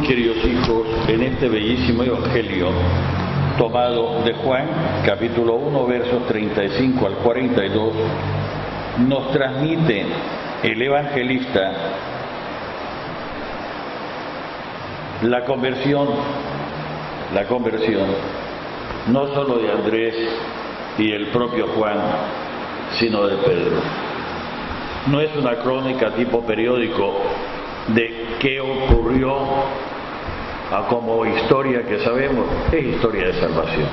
queridos hijos, en este bellísimo evangelio tomado de Juan, capítulo 1, versos 35 al 42, nos transmite el evangelista la conversión, no solo de Andrés y el propio Juan, sino de Pedro. No es una crónica tipo periódico de qué ocurrió como historia que sabemos, es historia de salvación.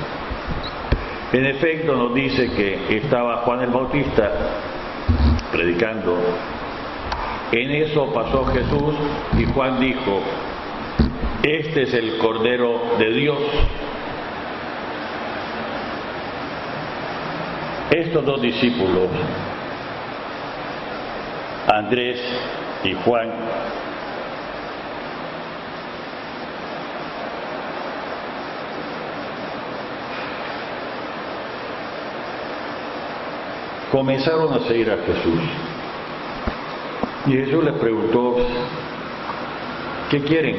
En efecto, nos dice que estaba Juan el Bautista predicando. En eso pasó Jesús y Juan dijo: este es el Cordero de Dios. Estos dos discípulos, Andrés y Juan, comenzaron a seguir a Jesús. Y Jesús les preguntó: ¿qué quieren?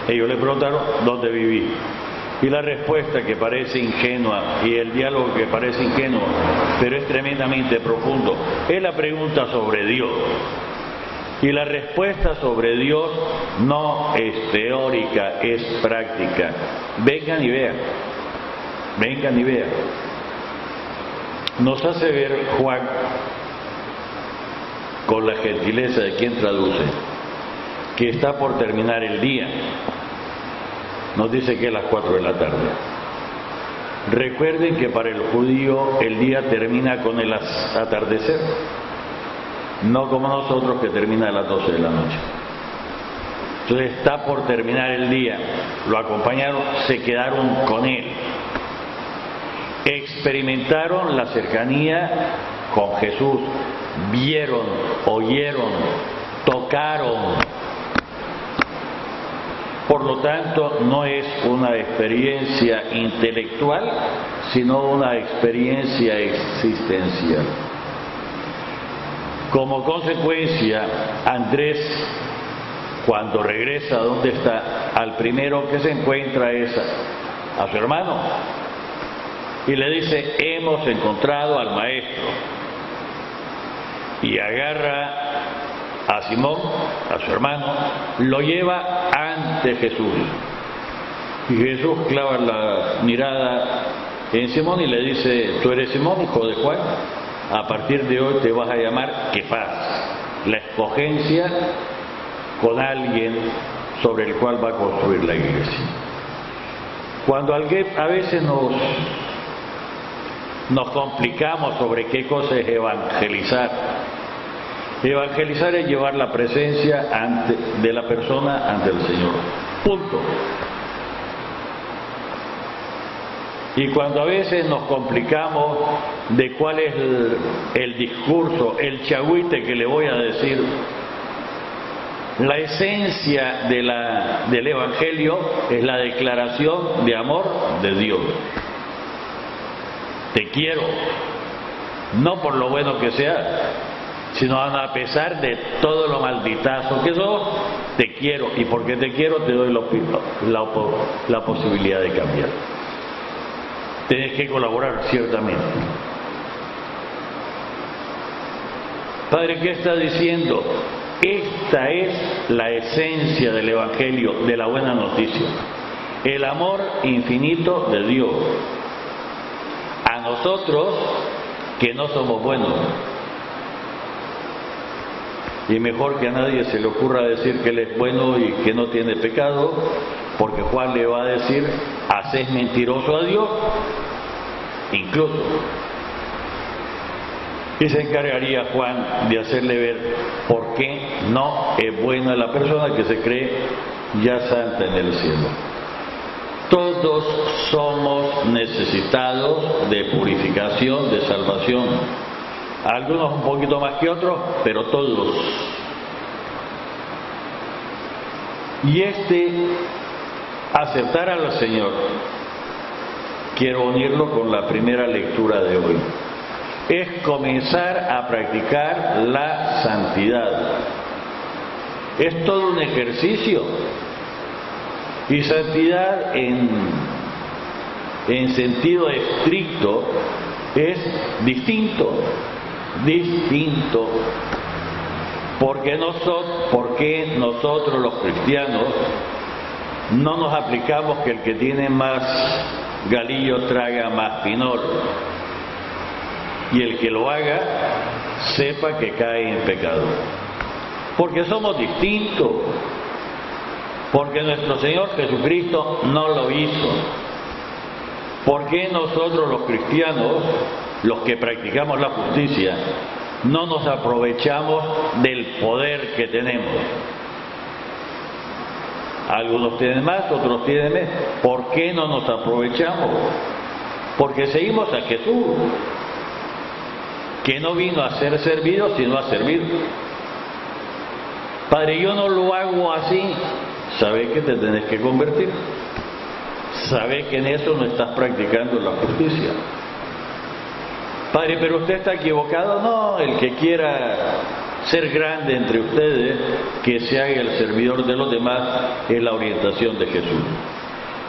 Ellos le preguntaron: ¿dónde viví? Y la respuesta, que parece ingenua, y el diálogo que parece ingenuo, pero es tremendamente profundo, es la pregunta sobre Dios. Y la respuesta sobre Dios no es teórica, es práctica. Vengan y vean. Vengan y vean. Nos hace ver Juan, con la gentileza de quien traduce, que está por terminar el día. Nos dice que es las 4 de la tarde. Recuerden que para el judío el día termina con el atardecer, no como nosotros, que termina a las 12 de la noche. Entonces está por terminar el día. Lo acompañaron, se quedaron con él. Experimentaron la cercanía con Jesús, vieron, oyeron, tocaron. Por lo tanto, no es una experiencia intelectual, sino una experiencia existencial. Como consecuencia, Andrés, cuando regresa a donde está, al primero que se encuentra es a su hermano. Y le dice: hemos encontrado al maestro. Y agarra a Simón, a su hermano, lo lleva ante Jesús. Y Jesús clava la mirada en Simón y le dice: tú eres Simón, hijo de Juan, a partir de hoy te vas a llamar Kefas, la escogencia con alguien sobre el cual va a construir la iglesia. Cuando a veces nos complicamos sobre qué cosa es evangelizar. Evangelizar es llevar la presencia de la persona ante el Señor. Punto. Y cuando a veces nos complicamos de cuál es el discurso, el chagüite que le voy a decir, la esencia del Evangelio es la declaración de amor de Dios. Te quiero, no por lo bueno que sea, sino a pesar de todo lo malditazo que sos, te quiero, y porque te quiero te doy la posibilidad de cambiar. Tienes que colaborar, ciertamente. Padre, ¿qué está diciendo? Esta es la esencia del Evangelio, de la buena noticia. El amor infinito de Dios a nosotros que no somos buenos. Y mejor que a nadie se le ocurra decir que él es bueno y que no tiene pecado, porque Juan le va a decir: haces mentiroso a Dios, incluso. Y se encargaría Juan de hacerle ver por qué no es buena la persona que se cree ya santa en el cielo. Todos somos necesitados de purificación, de salvación. Algunos un poquito más que otros, pero todos. Y aceptar al Señor, quiero unirlo con la primera lectura de hoy, es comenzar a practicar la santidad. Es todo un ejercicio. Y santidad en sentido estricto es distinto. ¿Por qué nosotros los cristianos no nos aplicamos que el que tiene más galillo traga más pinol? Y el que lo haga sepa que cae en pecado. Porque somos distintos. Porque nuestro Señor Jesucristo no lo hizo. ¿Por qué nosotros los cristianos, los que practicamos la justicia, no nos aprovechamos del poder que tenemos? Algunos tienen más, otros tienen menos. ¿Por qué no nos aprovechamos? Porque seguimos a Jesús, que no vino a ser servido, sino a servir. Padre, yo no lo hago así. ¿Sabes que te tenés que convertir? ¿Sabes que en eso no estás practicando la justicia? Padre, pero usted está equivocado. No, el que quiera ser grande entre ustedes, que se haga el servidor de los demás, es la orientación de Jesús.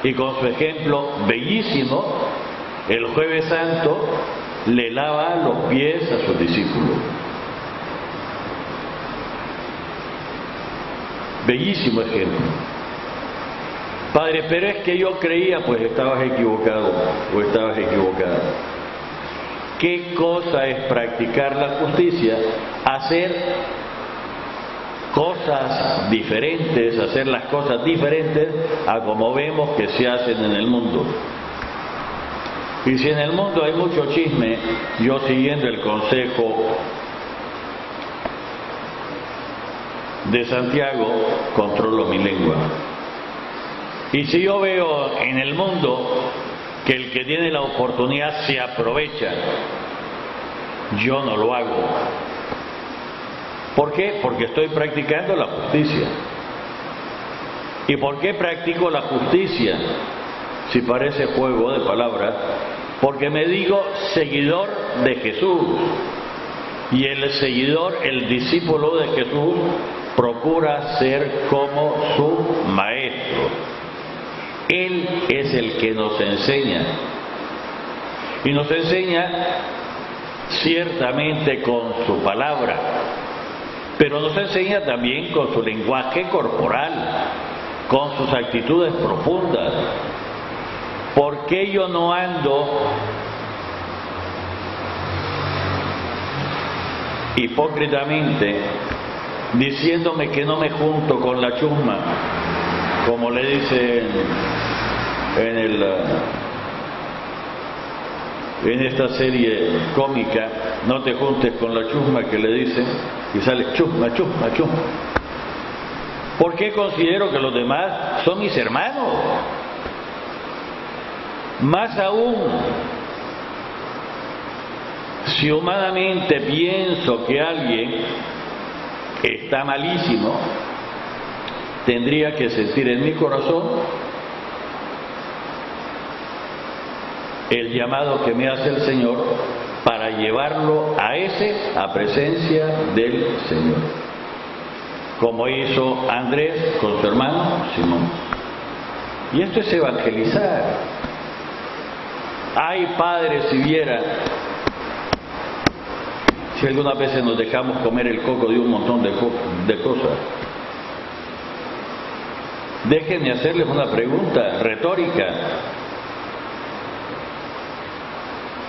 Y con su ejemplo bellísimo, el Jueves Santo le lava los pies a sus discípulos. Bellísimo ejemplo. Padre, pero es que yo creía, pues estabas equivocado o estabas equivocada. ¿Qué cosa es practicar la justicia? Hacer cosas diferentes, hacer las cosas diferentes a como vemos que se hacen en el mundo. Y si en el mundo hay mucho chisme, yo siguiendo el consejo de Santiago, controlo mi lengua. Y si yo veo en el mundo que el que tiene la oportunidad se aprovecha, yo no lo hago. ¿Por qué? Porque estoy practicando la justicia. ¿Y por qué practico la justicia? Si parece juego de palabras, porque me digo seguidor de Jesús. Y el seguidor, el discípulo de Jesús, procura ser como su maestro. Él es el que nos enseña. Y nos enseña ciertamente con su palabra, pero nos enseña también con su lenguaje corporal, con sus actitudes profundas. ¿Por qué yo no ando hipócritamente diciéndome que no me junto con la chusma, como le dicen en esta serie cómica, no te juntes con la chusma, que le dicen, y sale chusma, chusma, chusma? ¿Por qué considero que los demás son mis hermanos? Más aún, si humanamente pienso que alguien está malísimo, tendría que sentir en mi corazón el llamado que me hace el Señor para llevarlo a presencia del Señor, como hizo Andrés con su hermano Simón. Y esto es evangelizar. Ay, Padre, si viera, si algunas veces nos dejamos comer el coco de un montón de cosas. Déjenme hacerles una pregunta retórica.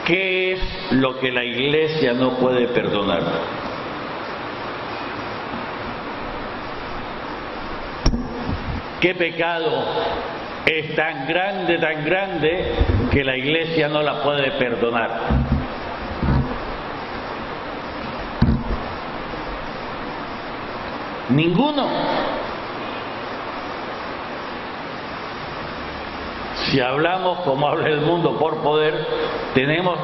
¿Qué es lo que la Iglesia no puede perdonar? ¿Qué pecado es tan grande, que la Iglesia no la puede perdonar? Ninguno. Si hablamos como habla el mundo por poder, tenemos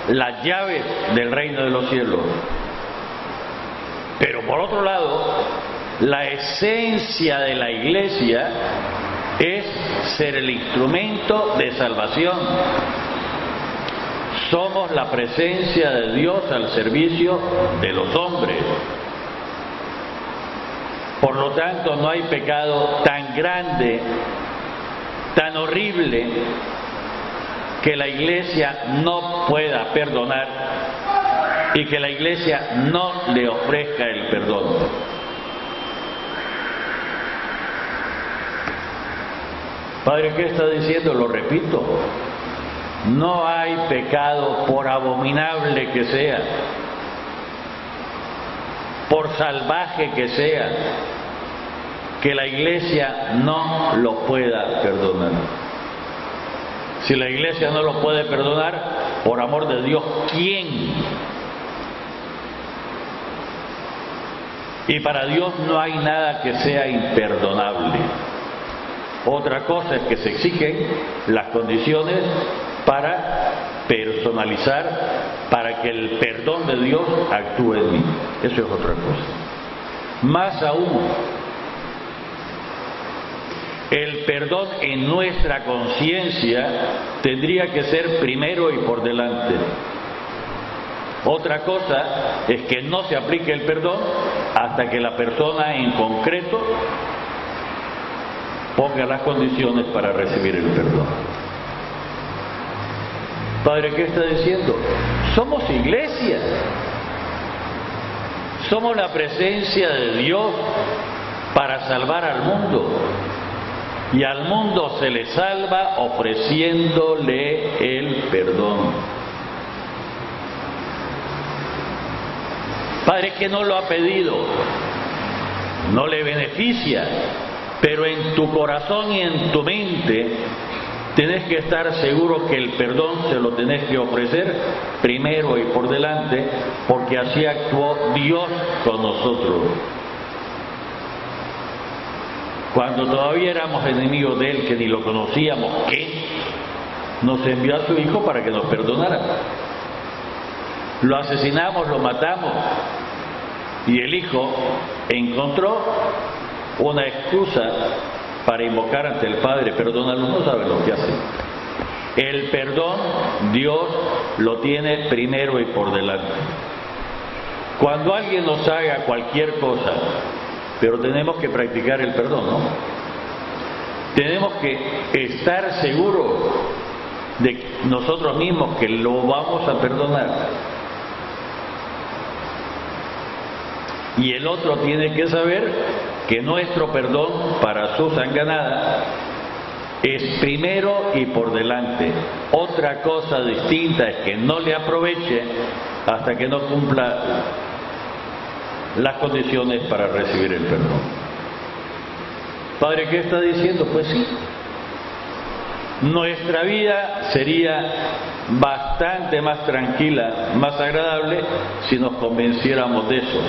las llaves del reino de los cielos. Pero por otro lado, la esencia de la Iglesia es ser el instrumento de salvación. Somos la presencia de Dios al servicio de los hombres. Por lo tanto, no hay pecado tan grande tan horrible que la Iglesia no pueda perdonar y que la Iglesia no le ofrezca el perdón. Padre, ¿qué está diciendo? Lo repito. No hay pecado, por abominable que sea, por salvaje que sea, que la Iglesia no lo pueda perdonar. Si la Iglesia no lo puede perdonar, por amor de Dios, ¿quién? Y para Dios no hay nada que sea imperdonable. Otra cosa es que se exigen las condiciones para personalizar, para que el perdón de Dios actúe en mí. Eso es otra cosa. Más aún, el perdón en nuestra conciencia tendría que ser primero y por delante. Otra cosa es que no se aplique el perdón hasta que la persona en concreto ponga las condiciones para recibir el perdón. Padre, ¿qué está diciendo? Somos iglesia. Somos la presencia de Dios para salvar al mundo. Y al mundo se le salva ofreciéndole el perdón. Padre, que no lo ha pedido, no le beneficia, pero en tu corazón y en tu mente tenés que estar seguro que el perdón se lo tenés que ofrecer primero y por delante, porque así actuó Dios con nosotros. Cuando todavía éramos enemigos de Él, que ni lo conocíamos, ¿qué? Nos envió a su Hijo para que nos perdonara. Lo asesinamos, lo matamos, y el Hijo encontró una excusa para invocar ante el Padre: perdónalo, no saben lo que hacen. El perdón Dios lo tiene primero y por delante. Cuando alguien nos haga cualquier cosa, pero tenemos que practicar el perdón, ¿no? Tenemos que estar seguros de nosotros mismos que lo vamos a perdonar. Y el otro tiene que saber que nuestro perdón para su sanganada es primero y por delante. Otra cosa distinta es que no le aproveche hasta que no cumpla las condiciones para recibir el perdón. Padre, ¿qué está diciendo? Pues sí, nuestra vida sería bastante más tranquila, más agradable, si nos convenciéramos de eso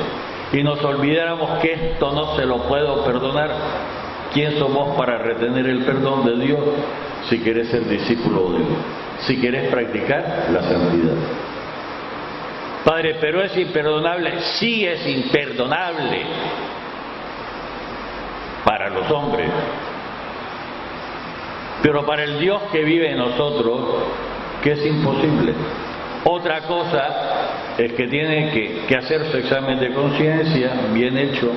y nos olvidáramos que esto no se lo puedo perdonar. ¿Quién somos para retener el perdón de Dios si querés ser discípulo de Dios, si querés practicar la santidad? Padre, pero es imperdonable. Sí, es imperdonable para los hombres, pero para el Dios que vive en nosotros, que es imposible. Otra cosa es que tiene que hacer su examen de conciencia bien hecho,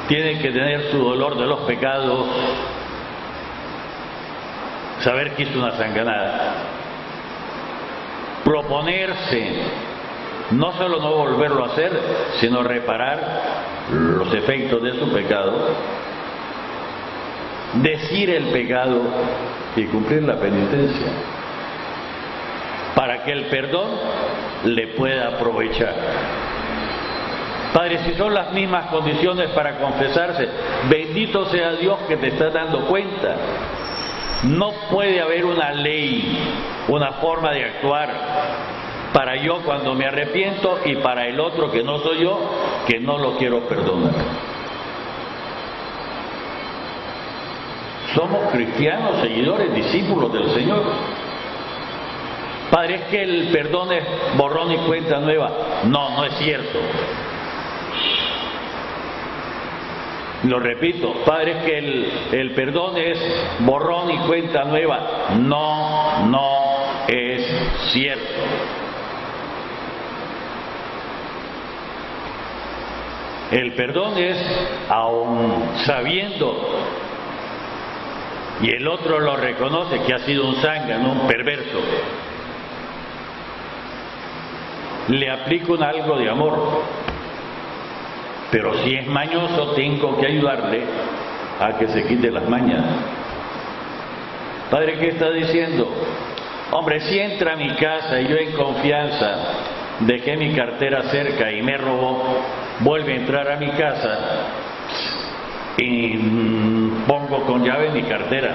tiene que tener su dolor de los pecados, saber que hizo una sanganada, proponerse no solo no volverlo a hacer, sino reparar los efectos de su pecado, decir el pecado y cumplir la penitencia, para que el perdón le pueda aprovechar. Padre, si son las mismas condiciones para confesarse, bendito sea Dios que te está dando cuenta. No puede haber una ley, una forma de actuar para yo cuando me arrepiento y para el otro que no soy yo, que no lo quiero perdonar. Somos cristianos, seguidores, discípulos del Señor. Padre, es que el perdón es borrón y cuenta nueva. No, no es cierto. Lo repito, Padre, es que el perdón es borrón y cuenta nueva. No, no es cierto. El perdón es, aun sabiendo y el otro lo reconoce que ha sido un zángano, un perverso, le aplico algo de amor. Pero si es mañoso, tengo que ayudarle a que se quite las mañas. Padre, ¿qué está diciendo? Hombre, si entra a mi casa y yo en confianza dejé mi cartera cerca y me robó, vuelve a entrar a mi casa y pongo con llave mi cartera.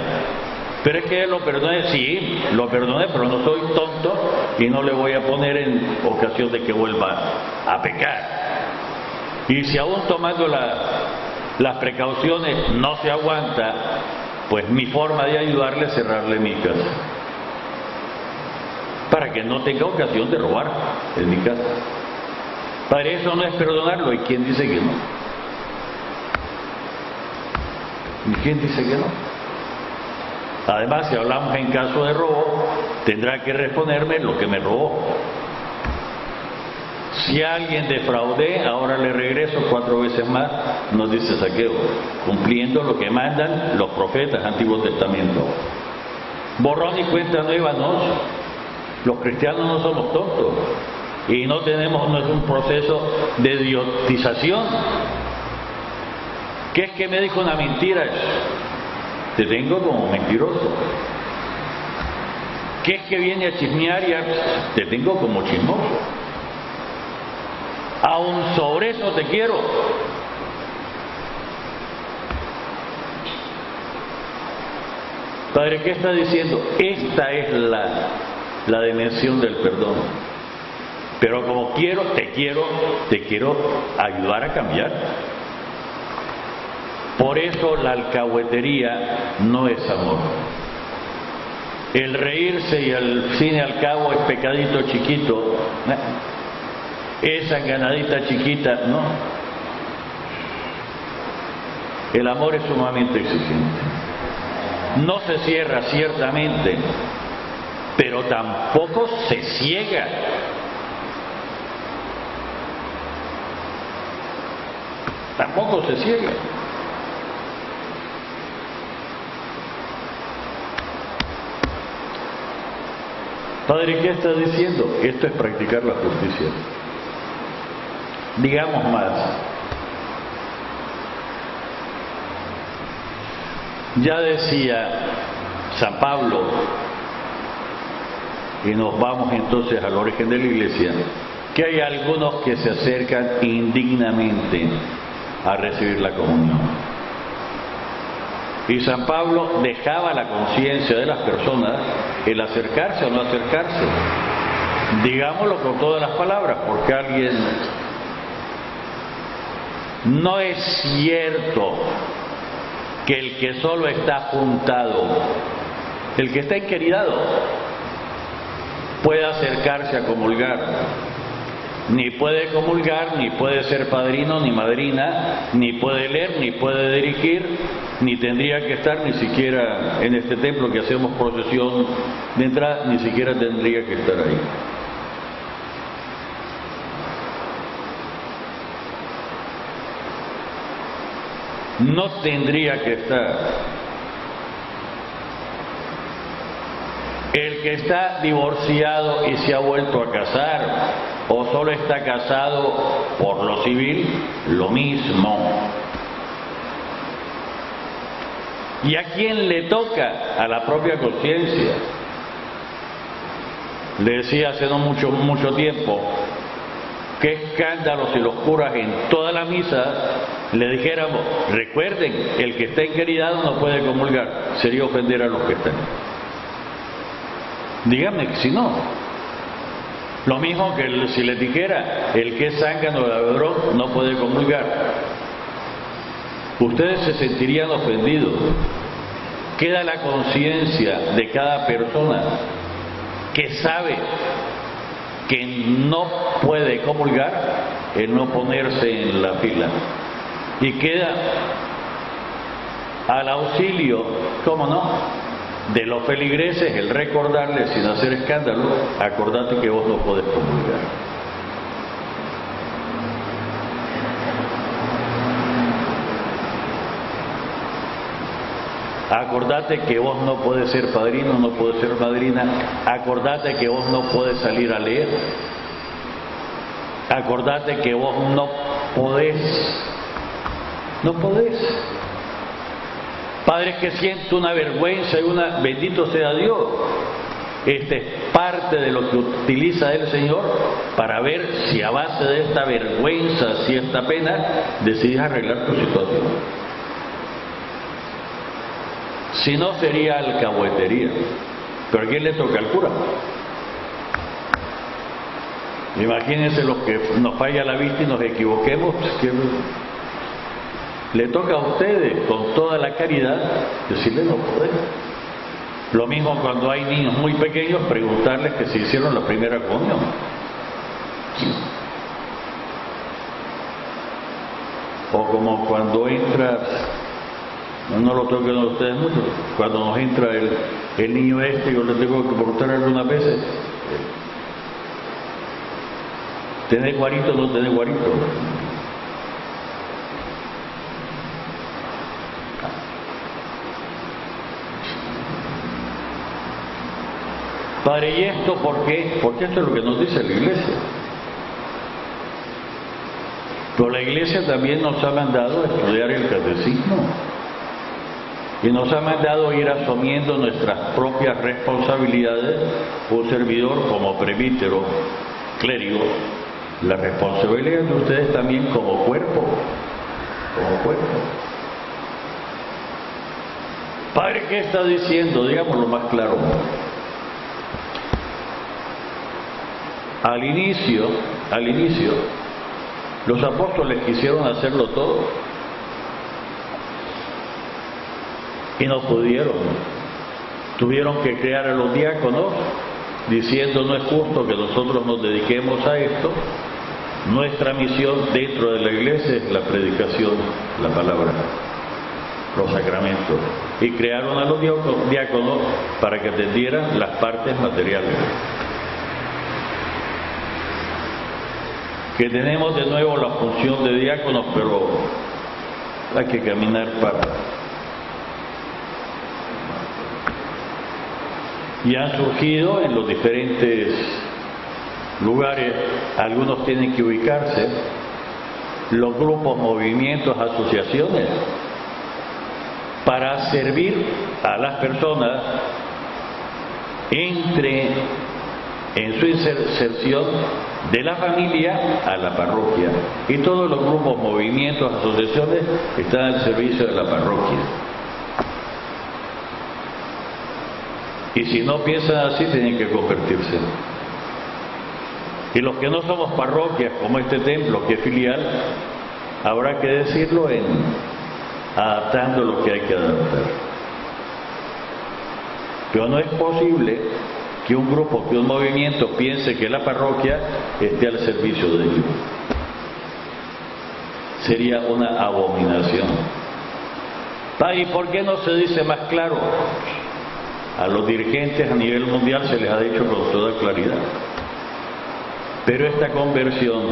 Pero es que lo perdoné, sí, lo perdoné, pero no soy tonto y no le voy a poner en ocasión de que vuelva a pecar. Y si aún tomando las precauciones no se aguanta, pues mi forma de ayudarle es cerrarle mi casa, para que no tenga ocasión de robar en mi casa. Padre, eso no es perdonarlo. ¿Y quién dice que no? ¿Y quién dice que no? Además, si hablamos en caso de robo, tendrá que responderme lo que me robó. Si a alguien defraudé, ahora le regreso 4 veces más, nos dice Zaqueo, cumpliendo lo que mandan los profetas Antiguo Testamento. Borrón y cuenta nueva, no. Los cristianos no somos tontos y no es un proceso de idiotización. ¿Qué es que me dijo una mentira? Te tengo como mentiroso. ¿Qué es que viene a chismear y te tengo como chismoso? Aún sobre eso te quiero. Padre, ¿qué está diciendo? Esta es la dimensión del perdón. Pero como te quiero ayudar a cambiar. Por eso la alcahuetería no es amor. El reírse y al fin y al cabo es pecadito chiquito, esa ganadita chiquita, no. El amor es sumamente exigente. No se cierra ciertamente, pero tampoco se ciega. Tampoco se ciega. Padre, ¿qué está diciendo? Esto es practicar la justicia. Digamos más. Ya decía San Pablo, y nos vamos entonces al origen de la Iglesia, que hay algunos que se acercan indignamente a recibir la comunión. Y San Pablo dejaba la conciencia de las personas el acercarse o no acercarse. Digámoslo con todas las palabras, porque alguien... No es cierto que el que solo está juntado, el que está enqueridado, pueda acercarse a comulgar. Ni puede comulgar, ni puede ser padrino ni madrina, ni puede leer, ni puede dirigir, ni tendría que estar ni siquiera en este templo que hacemos procesión de entrada, ni siquiera tendría que estar ahí. No tendría que estar. El que está divorciado y se ha vuelto a casar, o solo está casado por lo civil, lo mismo. ¿Y a quién le toca? A la propia conciencia. Le decía hace no mucho tiempo, qué escándalo si los curas en toda la misa le dijéramos, recuerden, el que está enqueridado no puede comulgar, sería ofender a los que están. Díganme que si no. Lo mismo que si les dijera, el que es zángano o ladrón no puede comulgar. Ustedes se sentirían ofendidos. Queda la conciencia de cada persona que sabe que no puede comulgar el no ponerse en la fila. Y queda al auxilio, ¿cómo no?, de los feligreses el recordarles sin hacer escándalo, acordate que vos no podés comulgar. Acordate que vos no podés ser padrino, no podés ser madrina. Acordate que vos no podés salir a leer. Acordate que vos no podés. No podés. Padres que siento una vergüenza y una... Bendito sea Dios. Esta es parte de lo que utiliza el Señor para ver si a base de esta vergüenza, si esta pena, decides arreglar tu situación. Si no, sería alcahuetería. Pero ¿a quién le toca? Al cura. Imagínense los que nos falla la vista y nos equivoquemos, que le toca a ustedes con toda la caridad decirle no podemos. Lo mismo cuando hay niños muy pequeños, preguntarles que si hicieron la primera comunión. O como cuando entra, no lo toquen a ustedes mucho, cuando nos entra el niño yo le tengo que preguntar algunas veces, ¿tenés guarito o no tenés guarito? Padre, ¿y esto por qué? Porque esto es lo que nos dice la Iglesia. Pero la Iglesia también nos ha mandado a estudiar el catecismo y nos ha mandado a ir asumiendo nuestras propias responsabilidades. Un servidor como presbítero, clérigo, la responsabilidad de ustedes también como cuerpo. Padre, ¿qué está diciendo? Digámoslo más claro. Al inicio, los apóstoles quisieron hacerlo todo y no pudieron. Tuvieron que crear a los diáconos diciendo no es justo que nosotros nos dediquemos a esto. Nuestra misión dentro de la iglesia es la predicación, la palabra, los sacramentos. Y crearon a los diáconos para que atendieran las partes materiales. Que tenemos de nuevo la función de diáconos, pero hay que caminar para... Y han surgido en los diferentes lugares, algunos tienen que ubicarse, los grupos, movimientos, asociaciones, para servir a las personas en su inserción de la familia a la parroquia. Y todos los grupos, movimientos, asociaciones están al servicio de la parroquia. Y si no piensan así, tienen que convertirse. Y los que no somos parroquias, como este templo que es filial, habrá que decirlo adaptando lo que hay que adaptar. Pero no es posible que un grupo, que un movimiento piense que la parroquia esté al servicio de ellos. Sería una abominación. ¿Y por qué no se dice más claro? A los dirigentes a nivel mundial se les ha dicho con toda claridad. Pero esta conversión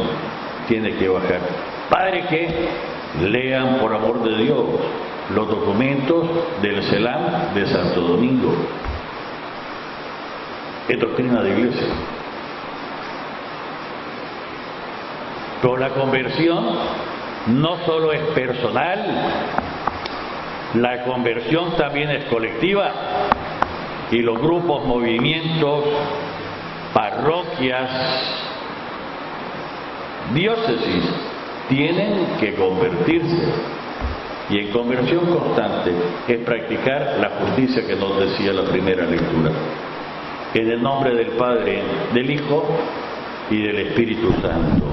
tiene que bajar. Padre, que lean por amor de Dios los documentos del CELAM de Santo Domingo. Es doctrina de iglesia. Pero la conversión no solo es personal, la conversión también es colectiva. Y los grupos, movimientos, parroquias, diócesis tienen que convertirse. Y en conversión constante es practicar la justicia que nos decía la primera lectura. En el nombre del Padre, del Hijo y del Espíritu Santo.